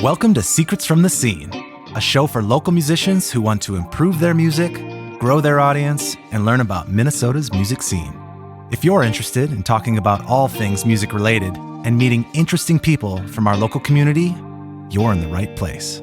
Welcome to Secrets from the Scene, a show for local musicians who want to improve their music, grow their audience, and learn about Minnesota's music scene. If you're interested in talking about all things music related and meeting interesting people from our local community, you're in the right place.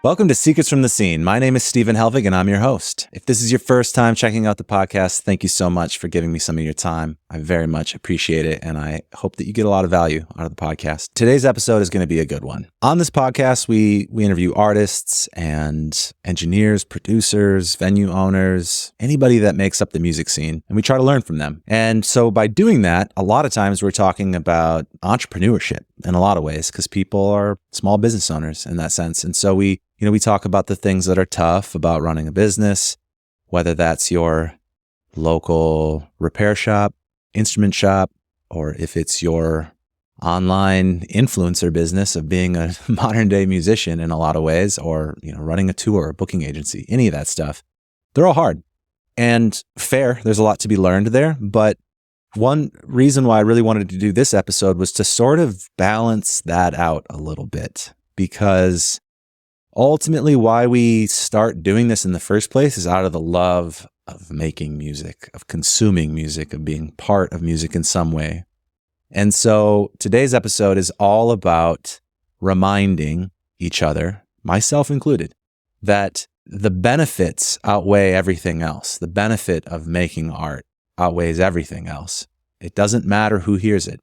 Welcome to Secrets from the Scene. My name is Stephen Helvig, and I'm your host. If this is your first time checking out the podcast, thank you so much for giving me some of your time. I very much appreciate it, and I hope that you get a lot of value out of the podcast. Today's episode is going to be a good one. On this podcast, we interview artists and engineers, producers, venue owners, anybody that makes up the music scene, and we try to learn from them. And so by doing that, a lot of times we're talking about entrepreneurship in a lot of ways, because people are small business owners in that sense. And so we talk about the things that are tough about running a business, whether that's your local repair shop, instrument shop, or if it's your online influencer business of being a modern day musician in a lot of ways, or, running a tour, a booking agency, any of that stuff. They're all hard and fair. There's a lot to be learned there. But one reason why I really wanted to do this episode was to sort of balance that out a little bit, because ultimately, why we start doing this in the first place is out of the love of making music, of consuming music, of being part of music in some way. And so today's episode is all about reminding each other, myself included, that the benefits outweigh everything else. The benefit of making art outweighs everything else. It doesn't matter who hears it.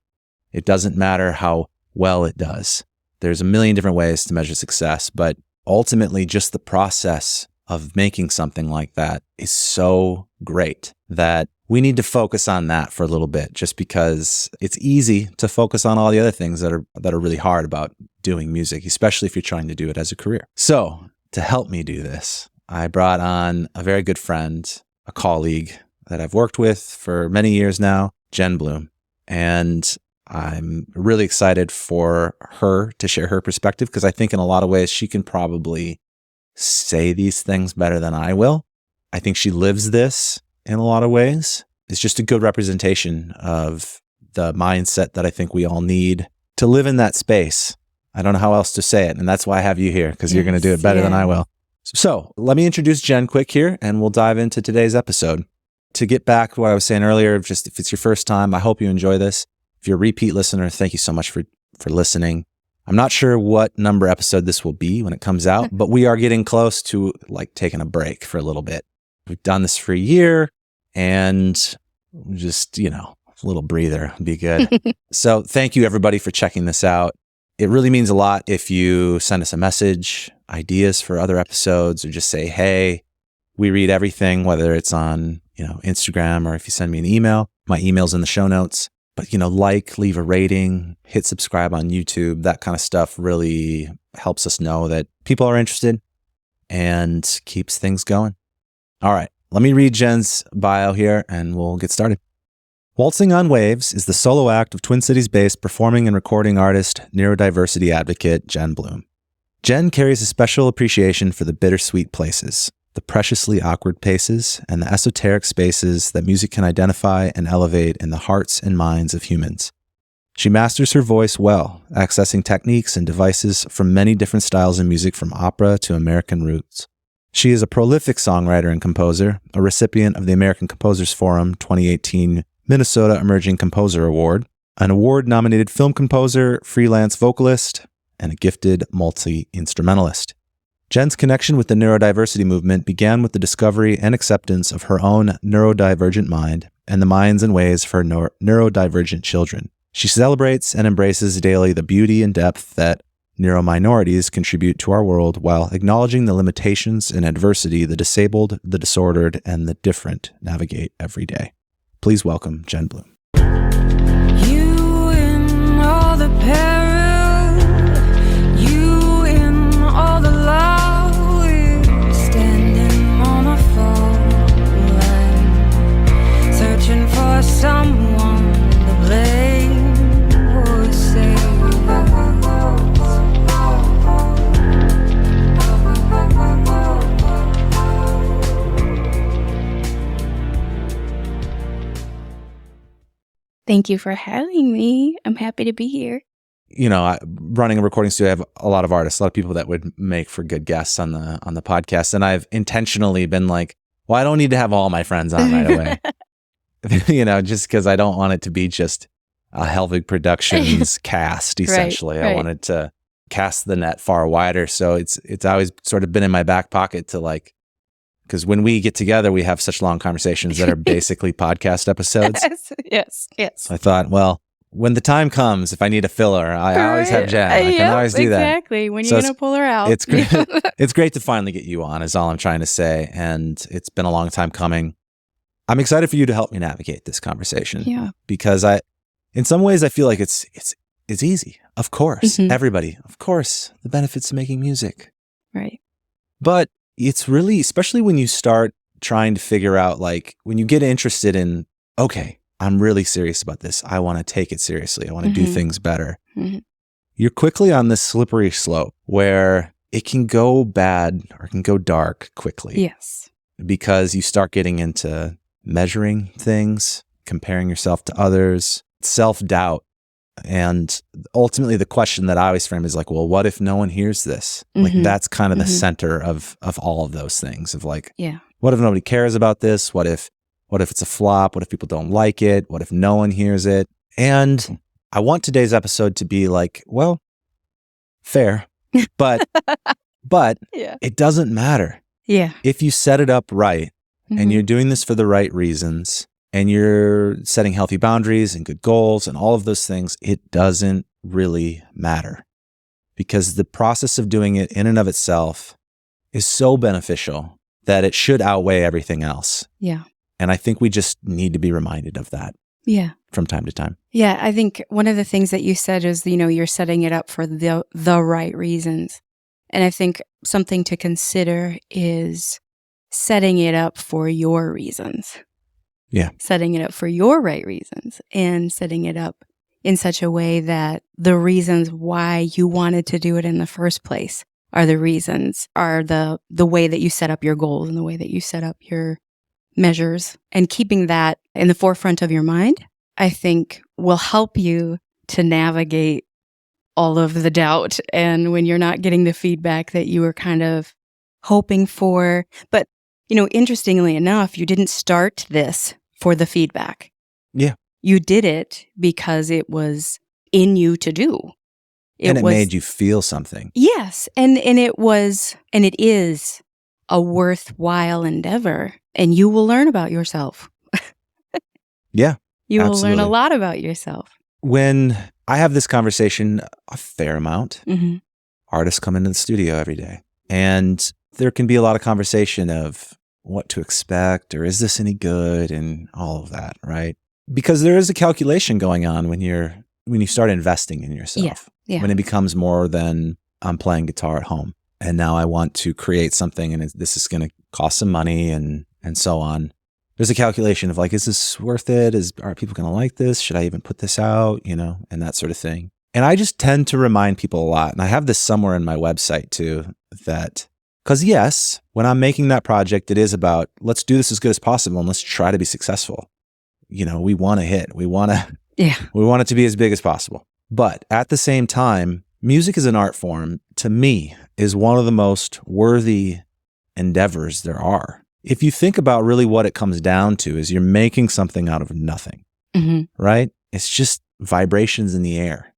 It doesn't matter how well it does. There's a million different ways to measure success, but ultimately, just the process of making something like that is so great that we need to focus on that for a little bit, just because it's easy to focus on all the other things that are really hard about doing music, especially if you're trying to do it as a career. So to help me do this, I brought on a very good friend, a colleague that I've worked with for many years now, Jen Bluhm. And I'm really excited for her to share her perspective, because I think in a lot of ways she can probably say these things better than I will. I think she lives this in a lot of ways. It's just a good representation of the mindset that I think we all need to live in that space. I don't know how else to say it. And that's why I have you here, because you're going to do it better than I will. So let me introduce Jen quick here, and we'll dive into today's episode. To get back to what I was saying earlier, just if it's your first time, I hope you enjoy this. If you're a repeat listener, thank you so much for listening. I'm not sure what number episode this will be when it comes out, but we are getting close to taking a break for a little bit. We've done this for a year, and just, a little breather would be good. So thank you everybody for checking this out. It really means a lot if you send us a message, ideas for other episodes, or just say, hey, we read everything, whether it's on, Instagram, or if you send me an email. My email's in the show notes. But, leave a rating, hit subscribe on YouTube. That kind of stuff really helps us know that people are interested and keeps things going. All right, let me read Jen's bio here and we'll get started. Waltzing on Waves is the solo act of Twin Cities-based performing and recording artist, neurodiversity advocate, Jen Bluhm. Jen carries a special appreciation for the bittersweet places, the preciously awkward paces, and the esoteric spaces that music can identify and elevate in the hearts and minds of humans. She masters her voice well, accessing techniques and devices from many different styles of music, from opera to American roots. She is a prolific songwriter and composer, a recipient of the American Composers Forum 2018 Minnesota Emerging Composer Award, an award-nominated film composer, freelance vocalist, and a gifted multi-instrumentalist. Jen's connection with the neurodiversity movement began with the discovery and acceptance of her own neurodivergent mind and the minds and ways of her neurodivergent children. She celebrates and embraces daily the beauty and depth that neurominorities contribute to our world, while acknowledging the limitations and adversity the disabled, the disordered, and the different navigate every day. Please welcome Jen Bluhm. You in all the peril, you in all the love. For someone to blame or save us. Thank you for having me. I'm happy to be here. Running a recording studio, I have a lot of artists, a lot of people that would make for good guests on the podcast. And I've intentionally been like, well, I don't need to have all my friends on right away. Just because I don't want it to be just a Helvig Productions cast, essentially. Right. I wanted to cast the net far wider. So it's always sort of been in my back pocket to like, because when we get together, we have such long conversations that are basically podcast episodes. Yes. So I thought, well, when the time comes, if I need a filler, I always have Jen. I can always do that. Exactly. When you're going to pull her out. It's great. It's great to finally get you on, is all I'm trying to say. And it's been a long time coming. I'm excited for you to help me navigate this conversation. Yeah. Because in some ways, I feel like it's easy. Of course. Everybody. Of course. The benefits of making music. Right. But it's really, especially when you start trying to figure out, like, when you get interested in, okay, I'm really serious about this. I want to take it seriously. I want to do things better. You're quickly on this slippery slope where it can go bad or it can go dark quickly. Yes. Because you start getting into measuring things, comparing yourself to others, self-doubt. And ultimately the question that I always frame is like, well, what if no one hears this? Like that's kind of the center of all of those things of like, what if nobody cares about this? What if it's a flop? What if people don't like it? What if no one hears it? And I want today's episode to be like, well, fair, but it doesn't matter. Yeah. If you set it up right and you're doing this for the right reasons and you're setting healthy boundaries and good goals and all of those things, it doesn't really matter because the process of doing it in and of itself is so beneficial that it should outweigh everything else. Yeah. And I think we just need to be reminded of that. Yeah. From time to time. Yeah. I think one of the things that you said is, you're setting it up for the right reasons. And I think something to consider is setting it up for your reasons. Yeah. Setting it up for your right reasons and setting it up in such a way that the reasons why you wanted to do it in the first place are the way that you set up your goals and the way that you set up your measures, and keeping that in the forefront of your mind, I think will help you to navigate all of the doubt and when you're not getting the feedback that you were kind of hoping for. But, interestingly enough, you didn't start this for the feedback. Yeah. You did it because it was in you to do. It made you feel something. Yes. And it is a worthwhile endeavor, and you will learn about yourself. Yeah. You will absolutely. learn a lot about yourself. When I have this conversation a fair amount, artists come into the studio every day, and there can be a lot of conversation of what to expect, or is this any good, and all of that, right? Because there is a calculation going on when you start investing in yourself. Yeah. When it becomes more than I'm playing guitar at home, and now I want to create something, and this is going to cost some money, and so on. There's a calculation of like, is this worth it? Are people going to like this? Should I even put this out? And that sort of thing. And I just tend to remind people a lot, and I have this somewhere in my website too, that because yes, when I'm making that project, it is about let's do this as good as possible and let's try to be successful. We want to hit. We want it to be as big as possible. But at the same time, music as an art form, to me, is one of the most worthy endeavors there are. If you think about really what it comes down to is you're making something out of nothing, right? It's just vibrations in the air.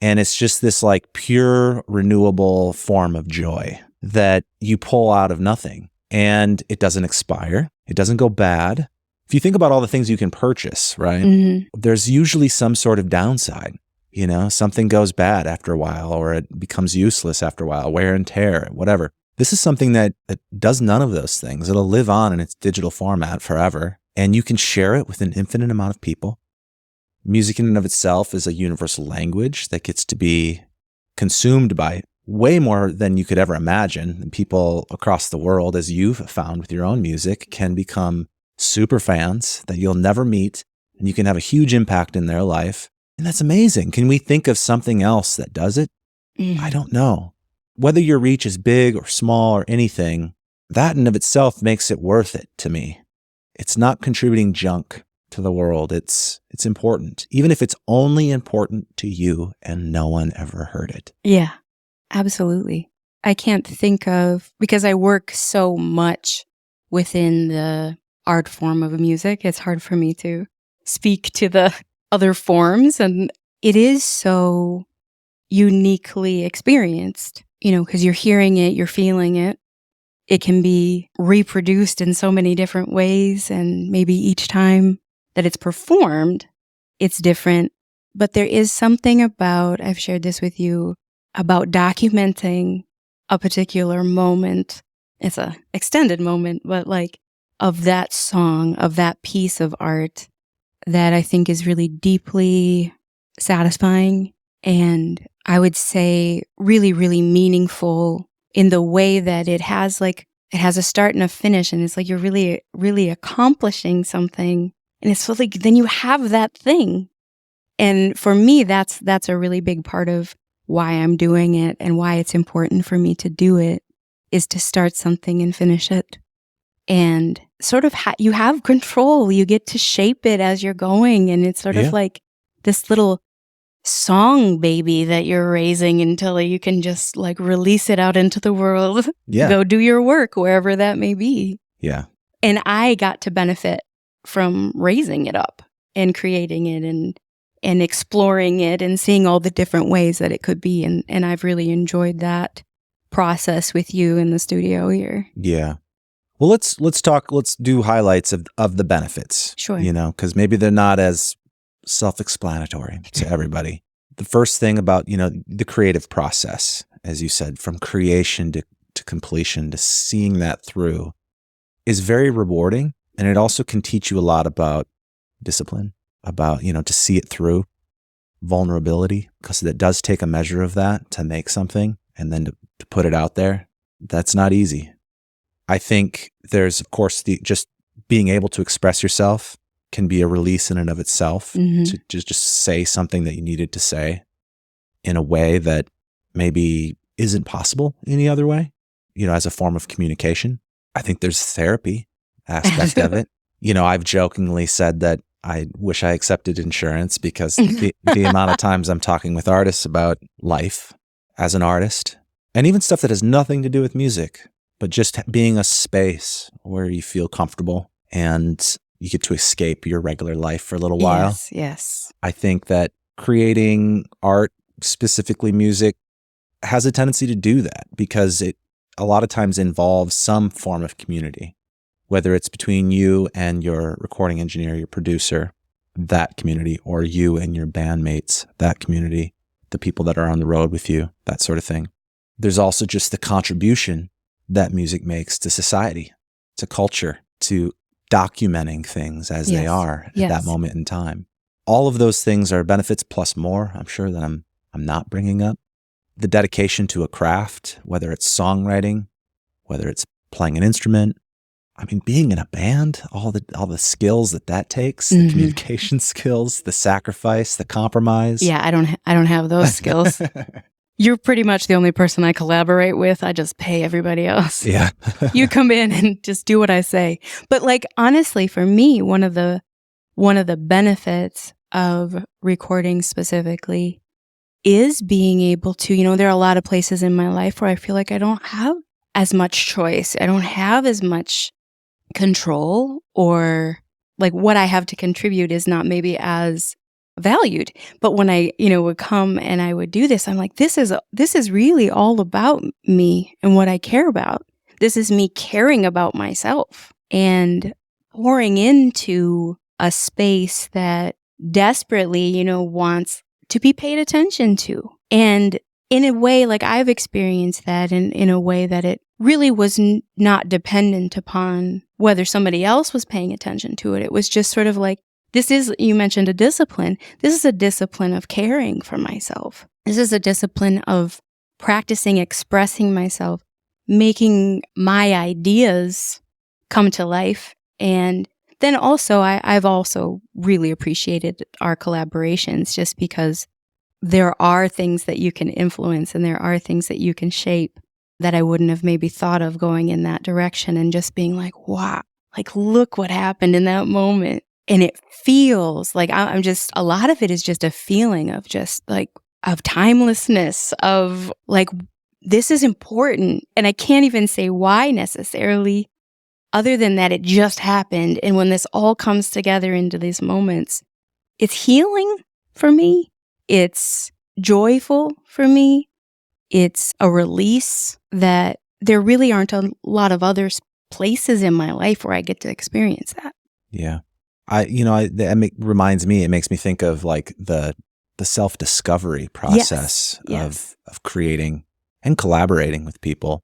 And it's just this like pure renewable form of joy that you pull out of nothing. And it doesn't expire. It doesn't go bad. If you think about all the things you can purchase, right? There's usually some sort of downside. Something goes bad after a while, or it becomes useless after a while, wear and tear, whatever. This is something that does none of those things. It'll live on in its digital format forever, and you can share it with an infinite amount of people. Music in and of itself is a universal language that gets to be consumed by way more than you could ever imagine. And people across the world, as you've found with your own music, can become super fans that you'll never meet, and you can have a huge impact in their life. And that's amazing. Can we think of something else that does it? I don't know. Whether your reach is big or small or anything, that in of itself makes it worth it to me. It's not contributing junk. to the world. It's important, even if it's only important to you and no one ever heard it. Yeah, absolutely. I can't think of, because I work so much within the art form of music, it's hard for me to speak to the other forms. And it is so uniquely experienced, because you're hearing it, you're feeling it. It can be reproduced in so many different ways. And maybe each time that it's performed, it's different. But there is something about, I've shared this with you, about documenting a particular moment. It's a extended moment, but like of that song, of that piece of art that I think is really deeply satisfying. And I would say really, really meaningful in the way that it has a start and a finish. And it's like you're really, really accomplishing something. And it's like, then you have that thing. And for me, that's a really big part of why I'm doing it and why it's important for me to do it, is to start something and finish it. And sort of you have control. You get to shape it as you're going. And it's sort of like this little song baby that you're raising until you can just like release it out into the world. Yeah. Go do your work wherever that may be. Yeah. And I got to benefit from raising it up and creating it and exploring it and seeing all the different ways that it could be. And I've really enjoyed that process with you in the studio here. Yeah. Well, let's do highlights of the benefits. Sure. Because maybe they're not as self-explanatory to everybody. The first thing about, the creative process, as you said, from creation to completion, to seeing that through, is very rewarding. And it also can teach you a lot about discipline, about, to see it through, vulnerability, because it does take a measure of that to make something and then to put it out there. That's not easy. I think there's, of course, just being able to express yourself can be a release in and of itself, to just say something that you needed to say in a way that maybe isn't possible any other way, as a form of communication. I think there's therapy aspect of it. I've jokingly said that I wish I accepted insurance because the amount of times I'm talking with artists about life as an artist, and even stuff that has nothing to do with music, but just being a space where you feel comfortable and you get to escape your regular life for a little while. Yes. I think that creating art, specifically music, has a tendency to do that because it a lot of times involves some form of community, whether it's between you and your recording engineer, your producer, that community, or you and your bandmates, that community, the people that are on the road with you, that sort of thing. There's also just the contribution that music makes to society, to culture, to documenting things as they are at that moment in time. All of those things are benefits plus more, I'm sure, that I'm not bringing up. The dedication to a craft, whether it's songwriting, whether it's playing an instrument. I mean, being in a band, all the skills that takes, the communication skills, the sacrifice, the compromise. Yeah, I don't have those skills. You're pretty much the only person I collaborate with. I just pay everybody else. Yeah. You come in and just do what I say. But like, honestly, for me, one of the benefits of recording specifically is being able to, there are a lot of places in my life where I feel like I don't have as much choice. I don't have as much control, or like what I have to contribute is not maybe as valued. But when I, would come and I would do this, I'm like, this is really all about me and what I care about. This is me caring about myself and pouring into a space that desperately, wants to be paid attention to. And in a way, like I've experienced that in a way that it really was not dependent upon whether somebody else was paying attention to it. It was just sort of like, you mentioned a discipline. This is a discipline of caring for myself. This is a discipline of practicing expressing myself, making my ideas come to life. And then also, I've also really appreciated our collaborations just because there are things that you can influence and there are things that you can shape that I wouldn't have maybe thought of going in that direction, and just being like, wow, like look what happened in that moment. And it feels like I'm just, a lot of it is just a feeling of just like, of timelessness, of like, this is important. And I can't even say why necessarily, other than that it just happened. And when this all comes together into these moments, it's healing for me. It's joyful for me. It's a release that there really aren't a lot of other places in my life where I get to experience that. Yeah. Reminds me, it makes me think of like the self-discovery process Yes. of creating and collaborating with people.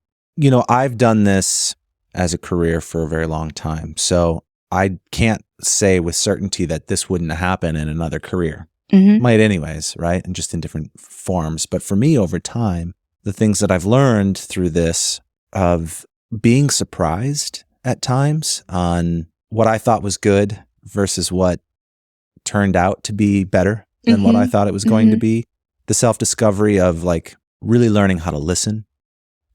I've done this as a career for a very long time. So I can't say with certainty that this wouldn't happen in another career. Mm-hmm. Might anyways, right? And just in different forms. But for me over time, the things that I've learned through this of being surprised at times on what I thought was good versus what turned out to be better than what I thought it was going to be. The self-discovery of like really learning how to listen,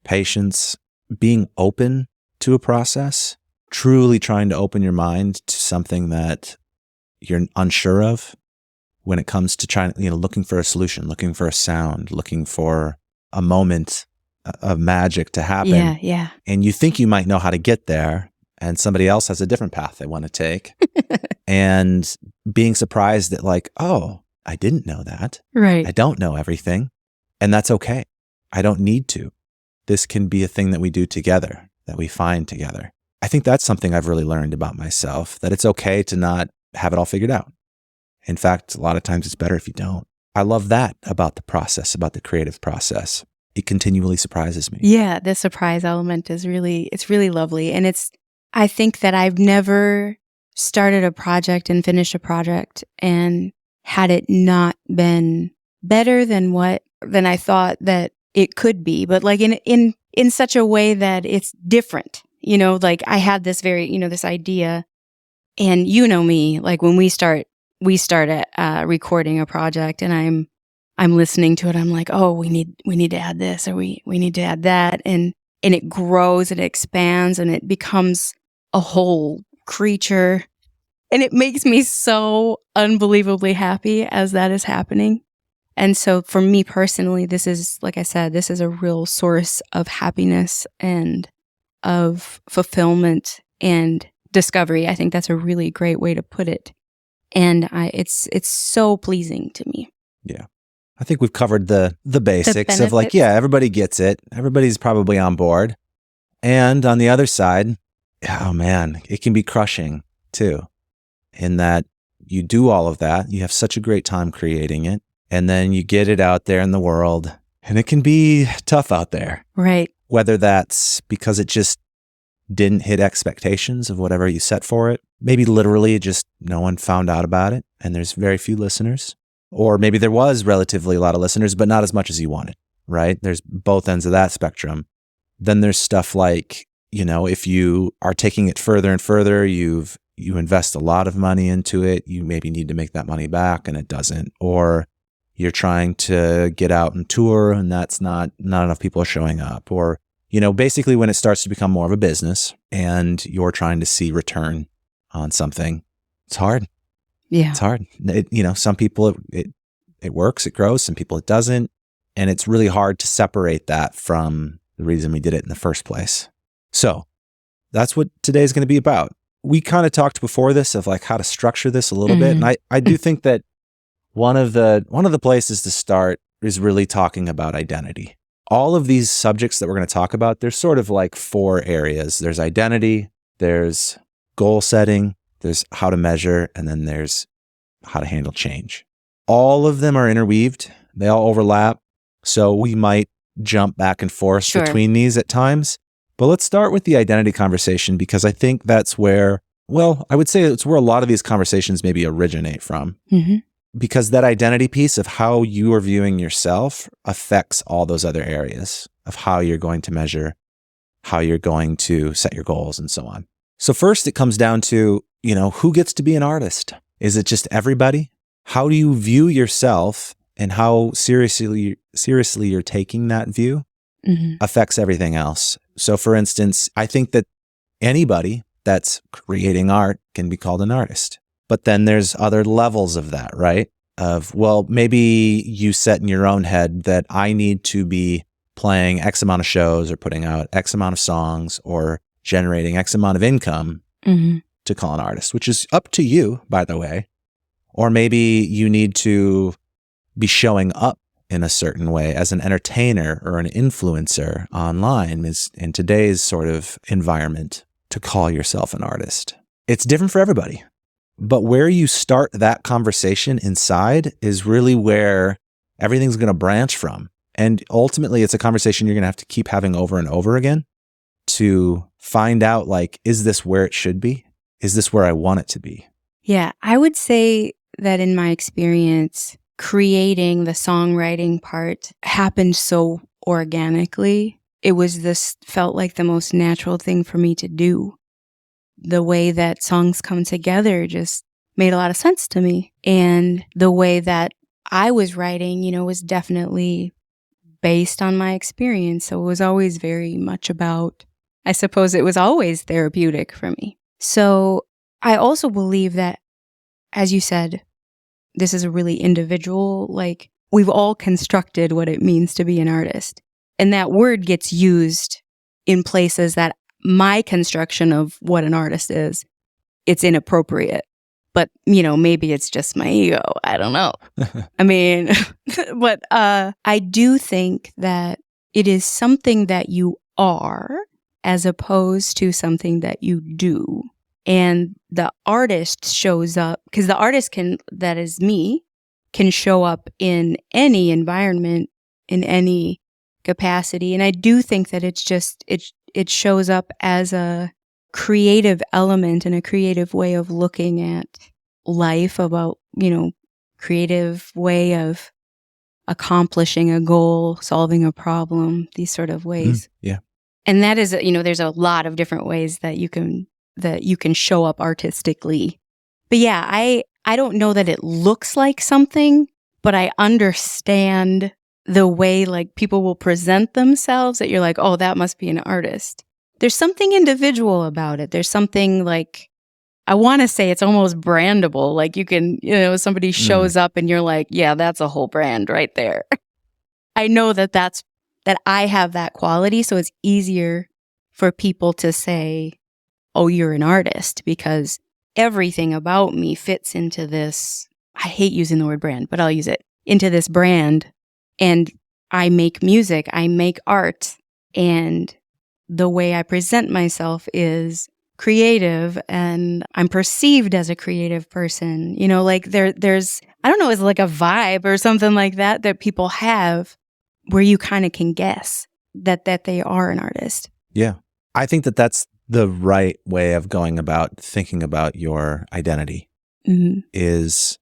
patience, being open to a process, truly trying to open your mind to something that you're unsure of when it comes to trying, looking for a solution, looking for a sound, looking for a moment of magic to happen. Yeah. And you think you might know how to get there, and somebody else has a different path they want to take. And being surprised that like, oh, I didn't know that. Right. I don't know everything. And that's okay. I don't need to. This can be a thing that we do together, that we find together. I think that's something I've really learned about myself, that it's okay to not have it all figured out. In fact, a lot of times it's better if you don't. I love that about the process, about the creative process. It continually surprises me. Yeah, the surprise element is it's really lovely. And I think that I've never started a project and finished a project and had it not been better than I thought that it could be, but like in such a way that it's different. Like I had this very, this idea, and me, like when we start recording a project and I'm listening to it, I'm like, oh, we need to add this, or we need to add that, and it grows and it expands and it becomes a whole creature, and it makes me so unbelievably happy as that is happening. And so for me personally, this is, like I said, this is a real source of happiness and of fulfillment and discovery. I think that's a really great way to put it. And it's so pleasing to me. Yeah. I think we've covered the basics of like, benefits. yeah, everybody gets it. Everybody's probably on board. And on the other side, oh man, it can be crushing too, in that you do all of that. You have such a great time creating it. And then you get it out there in the world, and it can be tough out there. Right. Whether that's because it just didn't hit expectations of whatever you set for it. Maybe literally just no one found out about it and there's very few listeners. Or maybe there was relatively a lot of listeners, but not as much as you wanted, right? There's both ends of that spectrum. Then there's stuff like, if you are taking it further and further, you invest a lot of money into it, you maybe need to make that money back and it doesn't. Or you're trying to get out and tour and that's not enough people are showing up. Or, basically when it starts to become more of a business and you're trying to see return on something, it's hard. Yeah. It's hard. Some people it works, it grows, some people it doesn't. And it's really hard to separate that from the reason we did it in the first place. So that's what today's going to be about. We kind of talked before this of like how to structure this a little bit. And I do think that one of the places to start is really talking about identity. All of these subjects that we're going to talk about, there's sort of like 4 areas. There's identity, there's goal setting, there's how to measure, and then there's how to handle change. All of them are interweaved. They all overlap. So we might jump back and forth between these at times. But let's start with the identity conversation, because I think that's where, I would say it's where a lot of these conversations maybe originate from. Mm-hmm. Because that identity piece of how you are viewing yourself affects all those other areas of how you're going to measure, how you're going to set your goals, and so on. So first it comes down to, who gets to be an artist? Is it just everybody? How do you view yourself, and how seriously you're taking that view affects everything else. So for instance, I think that anybody that's creating art can be called an artist. But then there's other levels of that, right? Of, well, maybe you set in your own head that I need to be playing X amount of shows or putting out X amount of songs or generating X amount of income to call an artist, which is up to you, by the way. Or maybe you need to be showing up in a certain way as an entertainer or an influencer online is in today's sort of environment to call yourself an artist. It's different for everybody. But where you start that conversation inside is really where everything's going to branch from. And ultimately, it's a conversation you're going to have to keep having over and over again to find out, like, is this where it should be? Is this where I want it to be? Yeah, I would say that in my experience, creating the songwriting part happened so organically. It was felt like the most natural thing for me to do. The way that songs come together just made a lot of sense to me. And the way that I was writing, was definitely based on my experience. So it was always very much about, I suppose it was always therapeutic for me. So I also believe that, as you said, this is a really individual, like we've all constructed what it means to be an artist. And that word gets used in places that my construction of what an artist is, it's inappropriate. But, maybe it's just my ego. I don't know. I mean, but I do think that it is something that you are as opposed to something that you do. And the artist shows up, because the artist that is me, can show up in any environment, in any capacity. And I do think that it's just, it shows up as a creative element and a creative way of looking at life, about, creative way of accomplishing a goal, solving a problem, these sort of ways. Yeah. And that is, there's a lot of different ways that you can show up artistically. But yeah, I don't know that it looks like something, but I understand the way like people will present themselves that you're like, oh, that must be an artist. There's something individual about it. There's something like, I want to say it's almost brandable. Like you can, somebody shows up and you're like, yeah, that's a whole brand right there. I know that I have that quality. So it's easier for people to say, oh, you're an artist, because everything about me fits into this. I hate using the word brand, but I'll use it, into this brand. And I make music, I make art, and the way I present myself is creative, and I'm perceived as a creative person. Like there's, I don't know, it's like a vibe or something like that people have where you kind of can guess that they are an artist. Yeah. I think that that's the right way of going about thinking about your identity, is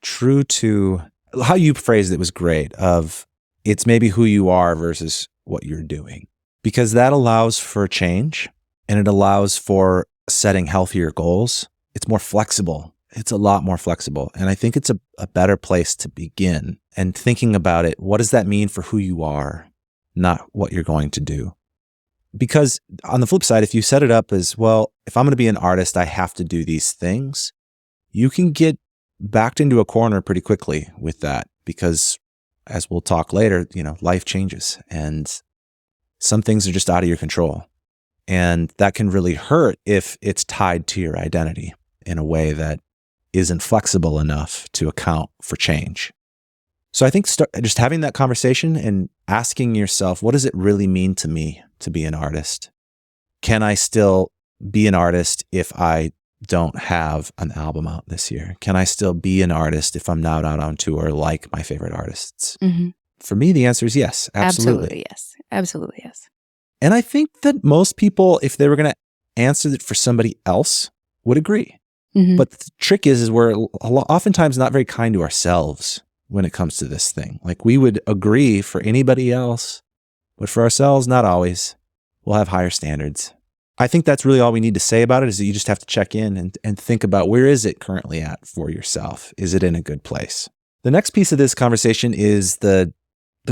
true to how you phrased it was great, of it's maybe who you are versus what you're doing, because that allows for change and it allows for setting healthier goals. It's more flexible. It's a lot more flexible. And I think it's a better place to begin and thinking about it. What does that mean for who you are, not what you're going to do? Because on the flip side, if you set it up as, well, if I'm going to be an artist, I have to do these things, you can get backed into a corner pretty quickly with that, because as we'll talk later, life changes and some things are just out of your control. And that can really hurt if it's tied to your identity in a way that isn't flexible enough to account for change. So I think just having that conversation and asking yourself, what does it really mean to me to be an artist? Can I still be an artist if I don't have an album out this year? Can I still be an artist if I'm not out on tour like my favorite artists? For me, the answer is yes, absolutely. Absolutely yes. And I think that most people, if they were going to answer it for somebody else, would agree. But the trick is we're oftentimes not very kind to ourselves when it comes to this thing. Like we would agree for anybody else, but for ourselves, not always. We'll have higher standards. I think that's really all we need to say about it, is that you just have to check in and think about, where is it currently at for yourself? Is it in a good place? The next piece of this conversation is the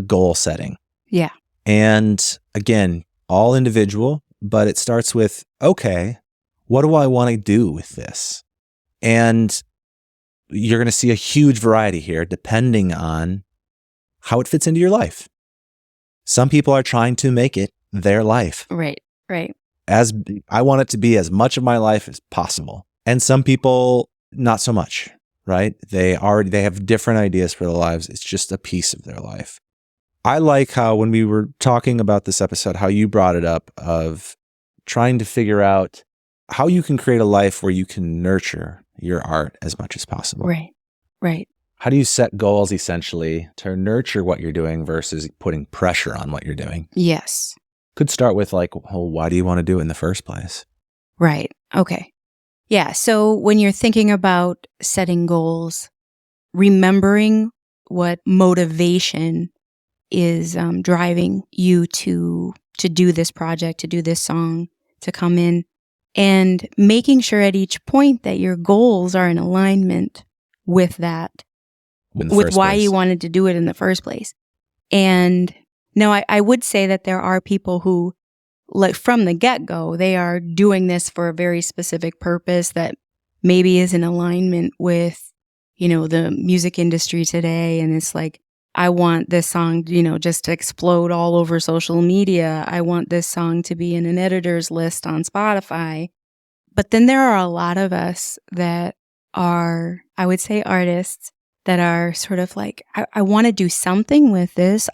goal setting. Yeah. And again, all individual, but it starts with, okay, what do I want to do with this? And you're going to see a huge variety here depending on how it fits into your life. Some people are trying to make it their life. Right. As I want it to be as much of my life as possible. And some people, not so much, right? They have different ideas for their lives. It's just a piece of their life. I like how when we were talking about this episode, how you brought it up of trying to figure out how you can create a life where you can nurture your art as much as possible. Right. How do you set goals essentially to nurture what you're doing versus putting pressure on what you're doing? Yes. Could start with like, well, why do you want to do it in the first place? Right. Okay. Yeah. So when you're thinking about setting goals, remembering what motivation is driving you to do this project, to do this song, to come in, and making sure at each point that your goals are in alignment with that, with why you wanted to do it in the first place. And now I would say that there are people who, like from the get-go, they are doing this for a very specific purpose that maybe is in alignment with, the music industry today. And it's like, I want this song, just to explode all over social media. I want this song to be in an editor's list on Spotify. But then there are a lot of us that are, I would say, artists that are sort of like, I want to do something with this.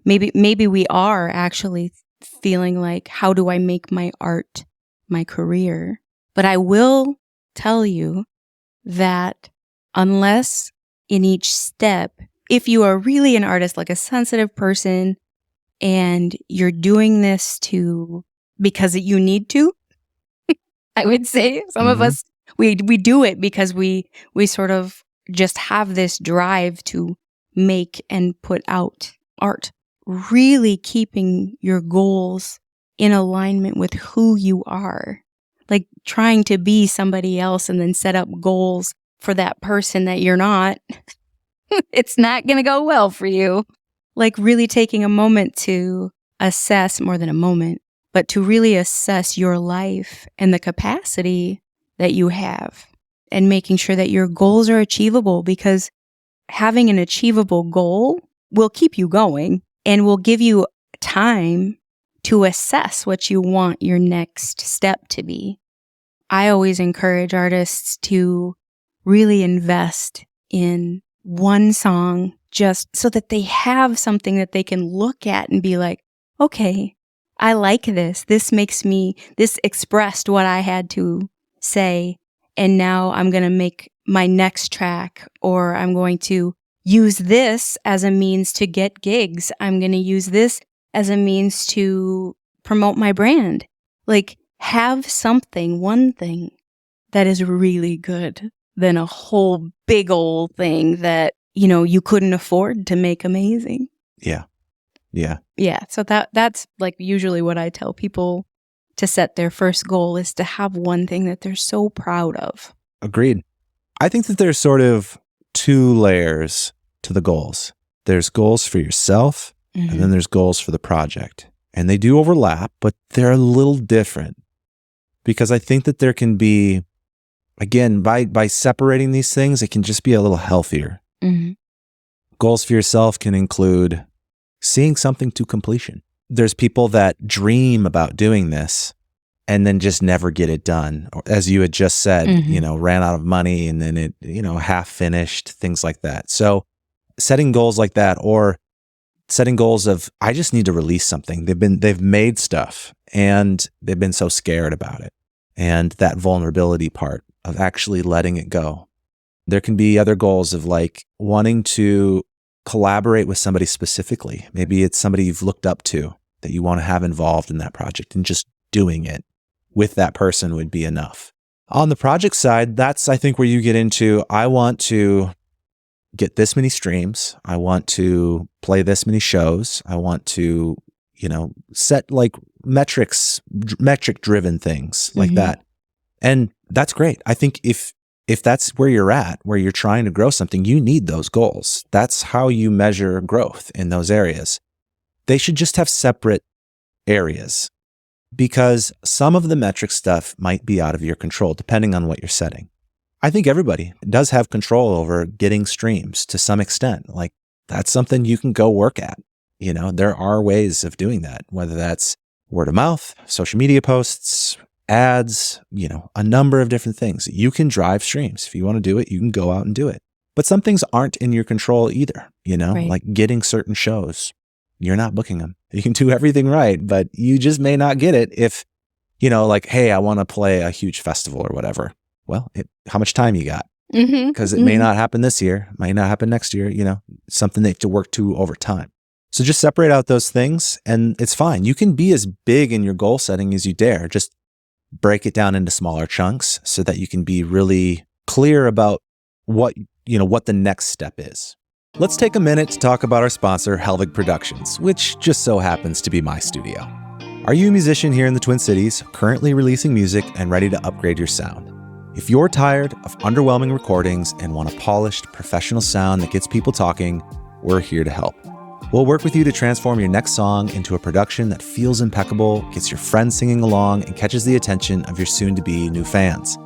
Maybe we are actually feeling like, how do I make my art my career? But I will tell you that unless in each step, if you are really an artist, like a sensitive person, and you're doing this because you need to, I would say some of us, we do it because we sort of just have this drive to make and put out art. Really keeping your goals in alignment with who you are. Like trying to be somebody else and then set up goals for that person that you're not. It's not going to go well for you. Like really taking a moment to assess, more than a moment, but to really assess your life and the capacity that you have and making sure that your goals are achievable, because having an achievable goal will keep you going and will give you time to assess what you want your next step to be. I always encourage artists to really invest in one song just so that they have something that they can look at and be like, okay, I like this. This expressed what I had to say. And now I'm going to make my next track, or I'm going to use this as a means to get gigs. I'm going to use this as a means to promote my brand. Like have something, one thing that is really good than a whole big old thing that, you couldn't afford to make amazing. Yeah. So that's like usually what I tell people to set their first goal is to have one thing that they're so proud of. Agreed. I think that there's sort of two layers to the goals. There's goals for yourself, and then there's goals for the project. And they do overlap, but they're a little different. Because I think that there can be, again, by separating these things, it can just be a little healthier. Goals for yourself can include seeing something to completion. There's people that dream about doing this and then just never get it done. Or, as you had just said, ran out of money and then it, half finished, things like that. So setting goals like that, or setting goals of, I just need to release something. They've made stuff and they've been so scared about it. And that vulnerability part of actually letting it go. There can be other goals of like wanting to collaborate with somebody specifically. Maybe it's somebody you've looked up to that you want to have involved in that project, and just doing it with that person would be enough. On the project side, that's, I think, where you get into, I want to get this many streams. I want to play this many shows. I want to, set like metric driven things like that. And that's great. I think if that's where you're at, where you're trying to grow something, you need those goals. That's how you measure growth in those areas. They should just have separate areas, because some of the metric stuff might be out of your control depending on what you're setting. I think everybody does have control over getting streams to some extent. Like that's something you can go work at. There are ways of doing that, whether that's word of mouth, social media posts, ads, a number of different things. You can drive streams. If you want to do it, you can go out and do it. But some things aren't in your control either, Right. like getting certain shows. You're not booking them. You can do everything right, but you just may not get it if, like, hey, I want to play a huge festival or whatever. Well, how much time you got? Because it may not happen this year, might not happen next year, something that you have to work to over time. So just separate out those things and it's fine. You can be as big in your goal setting as you dare. Just break it down into smaller chunks so that you can be really clear about what the next step is. Let's take a minute to talk about our sponsor, Helvig Productions, which just so happens to be my studio. Are you a musician here in the Twin Cities, currently releasing music and ready to upgrade your sound? If you're tired of underwhelming recordings and want a polished, professional sound that gets people talking, we're here to help. We'll work with you to transform your next song into a production that feels impeccable, gets your friends singing along, and catches the attention of your soon-to-be new fans.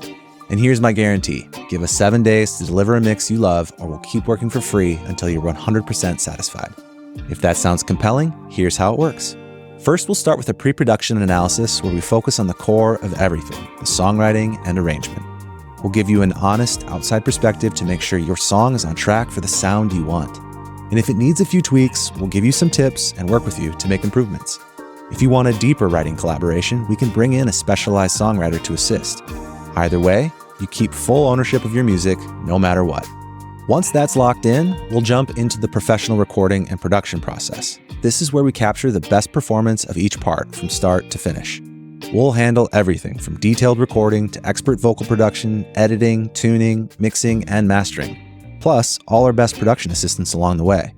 And here's my guarantee. Give us 7 days to deliver a mix you love, or we'll keep working for free until you're 100% satisfied. If that sounds compelling, here's how it works. First, we'll start with a pre-production analysis where we focus on the core of everything, the songwriting and arrangement. We'll give you an honest, outside perspective to make sure your song is on track for the sound you want. And if it needs a few tweaks, we'll give you some tips and work with you to make improvements. If you want a deeper writing collaboration, we can bring in a specialized songwriter to assist. Either way, you keep full ownership of your music, no matter what. Once that's locked in, we'll jump into the professional recording and production process. This is where we capture the best performance of each part from start to finish. We'll handle everything from detailed recording to expert vocal production, editing, tuning, mixing, and mastering. Plus, all our best production assistants along the way.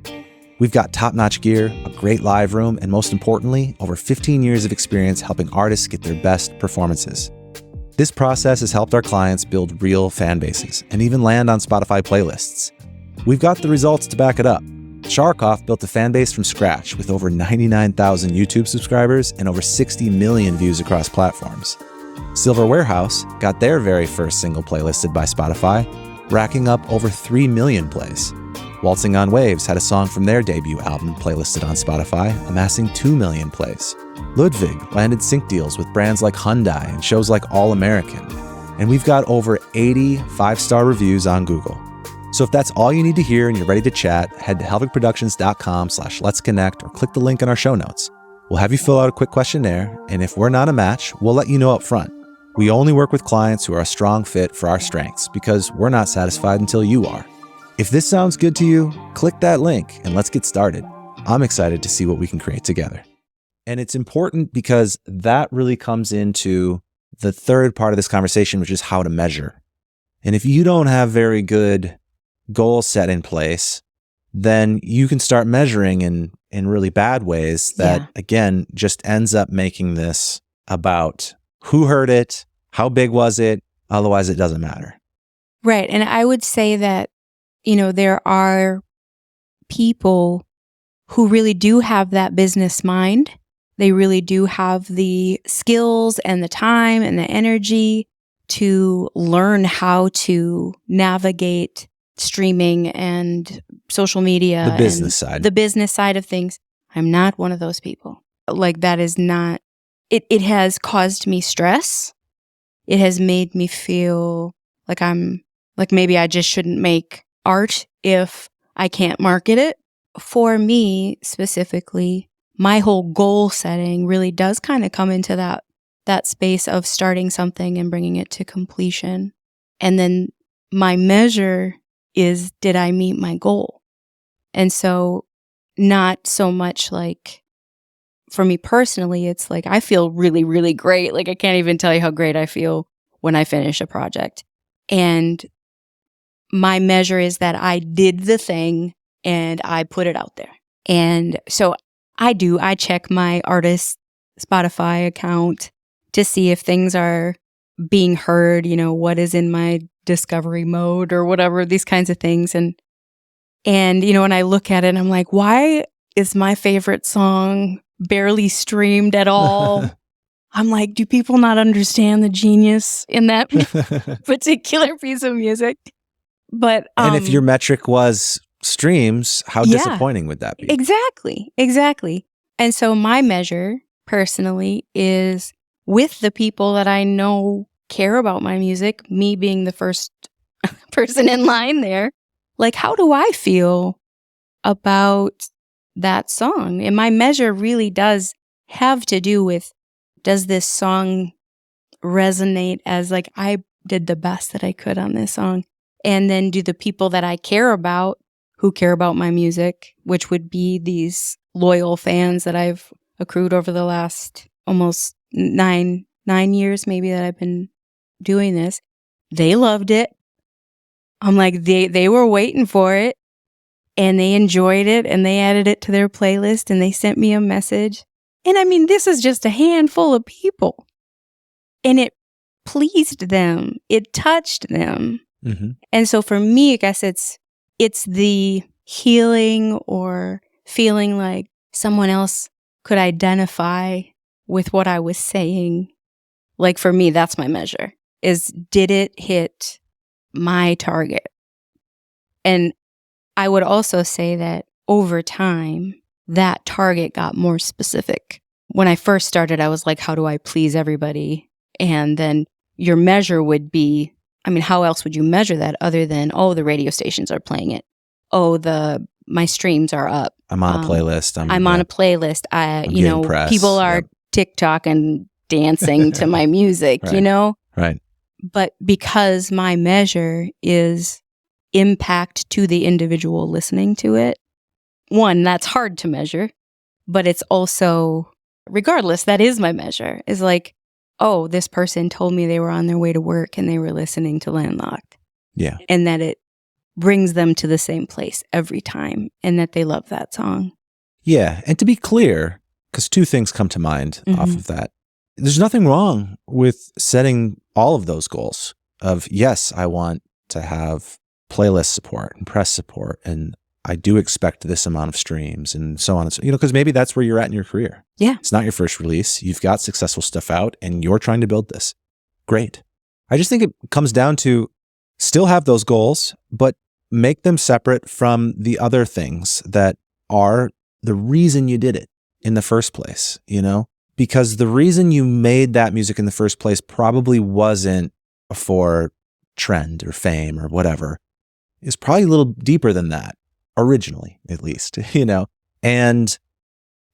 We've got top-notch gear, a great live room, and most importantly, over 15 years of experience helping artists get their best performances. This process has helped our clients build real fan bases and even land on Spotify playlists. We've got the results to back it up. Sharkoff built a fan base from scratch with over 99,000 YouTube subscribers and over 60 million views across platforms. Silver Warehouse got their very first single playlisted by Spotify, racking up over 3 million plays. Waltzing on Waves had a song from their debut album playlisted on Spotify, amassing 2 million plays. Ludwig landed sync deals with brands like Hyundai and shows like All American. And we've got over 80 5-star reviews on Google. So if that's all you need to hear and you're ready to chat, head to helvigproductions.com/letsconnect or click the link in our show notes. We'll have you fill out a quick questionnaire, and if we're not a match, we'll let you know up front. We only work with clients who are a strong fit for our strengths because we're not satisfied until you are. If this sounds good to you, click that link and let's get started. I'm excited to see what we can create together. And it's important because that really comes into the third part of this conversation, which is how to measure. And if you don't have very good goals set in place, then you can start measuring in really bad ways that, again, just ends up making this about who heard it, how big was it, otherwise it doesn't matter. Right. And I would say that, there are people who really do have that business mind. They really do have the skills and the time and the energy to learn how to navigate streaming and social media. The business side. The business side of things. I'm not one of those people. Like that is not, it has caused me stress. It has made me feel like maybe I just shouldn't make art if I can't market it. For me specifically, my whole goal setting really does kind of come into that space of starting something and bringing it to completion. And then my measure is, did I meet my goal? And so not so much like, for me personally, it's like I feel really, really great. Like I can't even tell you how great I feel when I finish a project. And my measure is that I did the thing and I put it out there. And so I check my artist Spotify account to see if things are being heard, what is in my discovery mode or whatever, these kinds of things. And when I look at it and I'm like, why is my favorite song barely streamed at all? I'm like, do people not understand the genius in that particular piece of music? But and if your metric was streams, how disappointing would that be? Exactly. And so my measure personally is with the people that I know care about my music, me being the first person in line there. Like, how do I feel about that song? And my measure really does have to do with, does this song resonate as like, I did the best that I could on this song? And then do the people that I care about, who care about my music, which would be these loyal fans that I've accrued over the last almost nine years maybe that I've been doing this, they loved it. I'm like, they were waiting for it, and they enjoyed it, and they added it to their playlist, and they sent me a message. And I mean, this is just a handful of people. And it pleased them. It touched them. Mm-hmm. And so for me, I guess it's the healing or feeling like someone else could identify with what I was saying. Like for me, that's my measure, is did it hit my target? And I would also say that over time, that target got more specific. When I first started, I was like, how do I please everybody? And then your measure would be, I mean, how else would you measure that other than, oh, the radio stations are playing it. Oh, my streams are up. I'm on a playlist. I'm on a playlist. People are TikTok and dancing to my music, right. Right. But because my measure is impact to the individual listening to it, one, that's hard to measure, but it's also, regardless, that is my measure, is like, oh, this person told me they were on their way to work and they were listening to Landlocked. Yeah. And that it brings them to the same place every time and that they love that song. Yeah. And to be clear, because two things come to mind off of that. There's nothing wrong with setting all of those goals of, yes, I want to have playlist support and press support, and I do expect this amount of streams and so on. And so, because maybe that's where you're at in your career. Yeah. It's not your first release. You've got successful stuff out and you're trying to build this. Great. I just think it comes down to still have those goals, but make them separate from the other things that are the reason you did it in the first place, because the reason you made that music in the first place probably wasn't for trend or fame or whatever. It's probably a little deeper than that, originally, at least, and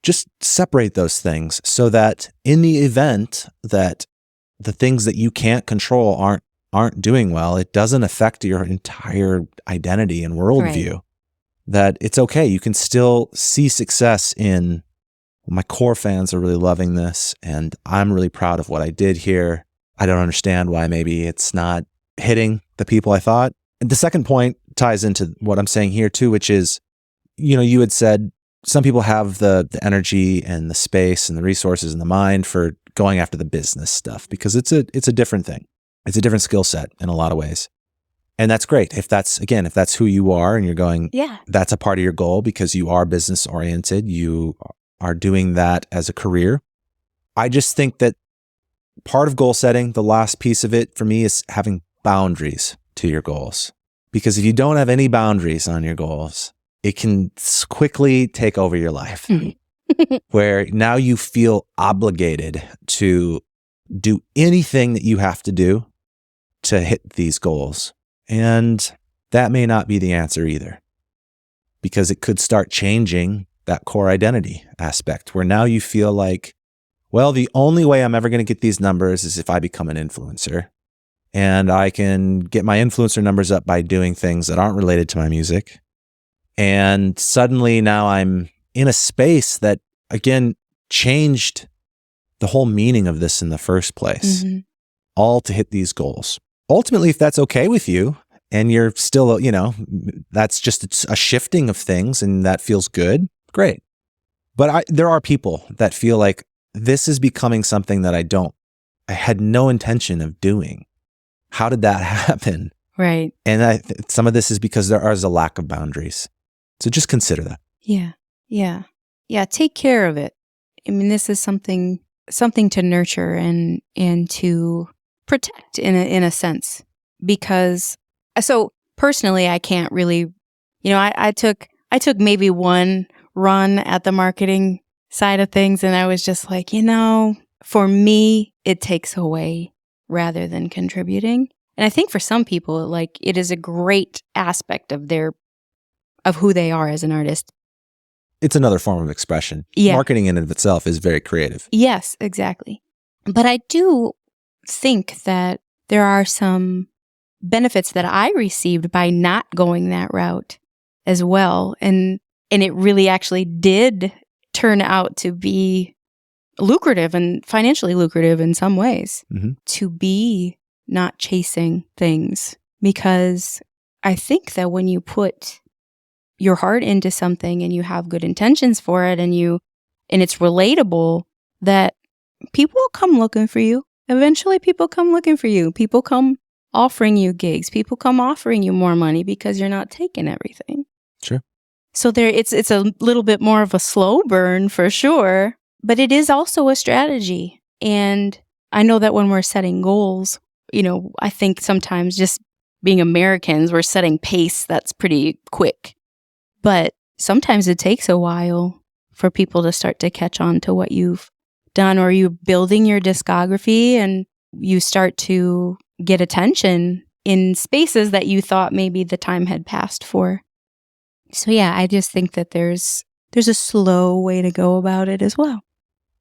just separate those things so that in the event that the things that you can't control aren't doing well, it doesn't affect your entire identity and worldview. Right. That it's okay. You can still see success in, my core fans are really loving this, and I'm really proud of what I did here. I don't understand why maybe it's not hitting the people I thought. And the second point ties into what I'm saying here too, which is, you had said some people have the energy and the space and the resources and the mind for going after the business stuff because it's a different thing. It's a different skill set in a lot of ways. And that's great. If that's who you are and you're going, that's a part of your goal because you are business oriented, you are doing that as a career. I just think that part of goal setting, the last piece of it for me is having boundaries to your goals. Because if you don't have any boundaries on your goals, it can quickly take over your life where now you feel obligated to do anything that you have to do to hit these goals. And that may not be the answer either, because it could start changing that core identity aspect where now you feel like, well, the only way I'm ever going to get these numbers is if I become an influencer. And I can get my influencer numbers up by doing things that aren't related to my music. And suddenly now I'm in a space that, again, changed the whole meaning of this in the first place, all to hit these goals. Ultimately, if that's okay with you and you're still, that's just a shifting of things and that feels good, great. But there are people that feel like this is becoming something that I had no intention of doing. How did that happen? Right. And some of this is because there is a lack of boundaries. So just consider that. Yeah. Take care of it. I mean, this is something something to nurture and to protect in a sense. Because so personally, I can't really, I took maybe one run at the marketing side of things, and I was just like, for me, it takes away rather than contributing. And I think for some people, like, it is a great aspect of who they are as an artist. It's another form of expression. Yeah. Marketing in and of itself is very creative. Yes, exactly. But I do think that there are some benefits that I received by not going that route as well. And it really actually did turn out to be lucrative and financially lucrative in some ways to be not chasing things. Because I think that when you put your heart into something and you have good intentions for it and it's relatable, that people will come looking for you. Eventually people come looking for you. People come offering you gigs. People come offering you more money because you're not taking everything. Sure. So it's a little bit more of a slow burn for sure, but it is also a strategy. And I know that when we're setting goals, I think sometimes just being Americans, we're setting pace that's pretty quick. But sometimes it takes a while for people to start to catch on to what you've done, or you're building your discography and you start to get attention in spaces that you thought maybe the time had passed for. So yeah, I just think that there's a slow way to go about it as well.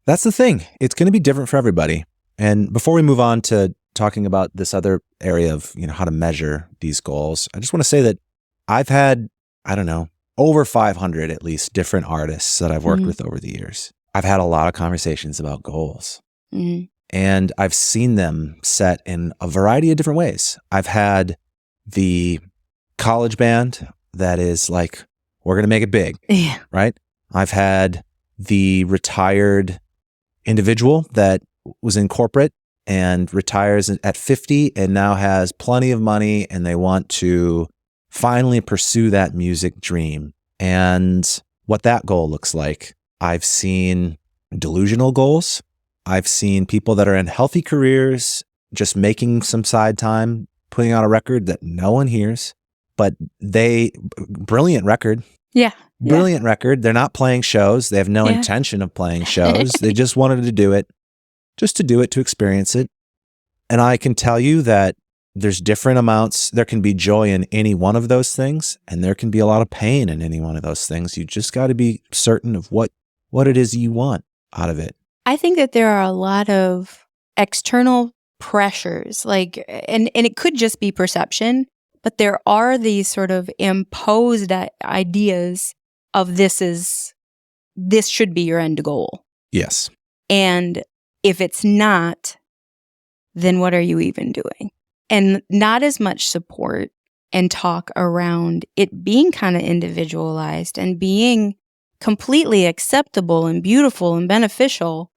That's the thing. It's going to be different for everybody. And before we move on to talking about this other area of, how to measure these goals, I just want to say that I've had, over 500 at least different artists that I've worked with over the years. I've had a lot of conversations about goals. And I've seen them set in a variety of different ways. I've had the college band that is like, we're going to make it big, right? I've had the retired individual that was in corporate and retires at 50 and now has plenty of money and they want to finally pursue that music dream and what that goal looks like. I've seen delusional goals. I've seen people that are in healthy careers, just making some side time, putting out a record that no one hears, but brilliant record. Yeah. Brilliant record. They're not playing shows. They have no intention of playing shows. They just wanted to do it, to experience it. And I can tell you that there's different amounts. There can be joy in any one of those things, and there can be a lot of pain in any one of those things. You just got to be certain of what it is you want out of it. I think that there are a lot of external pressures, and it could just be perception, but there are these sort of imposed ideas of this should be your end goal. Yes. And if it's not, then what are you even doing? And not as much support and talk around it being kind of individualized and being completely acceptable and beautiful and beneficial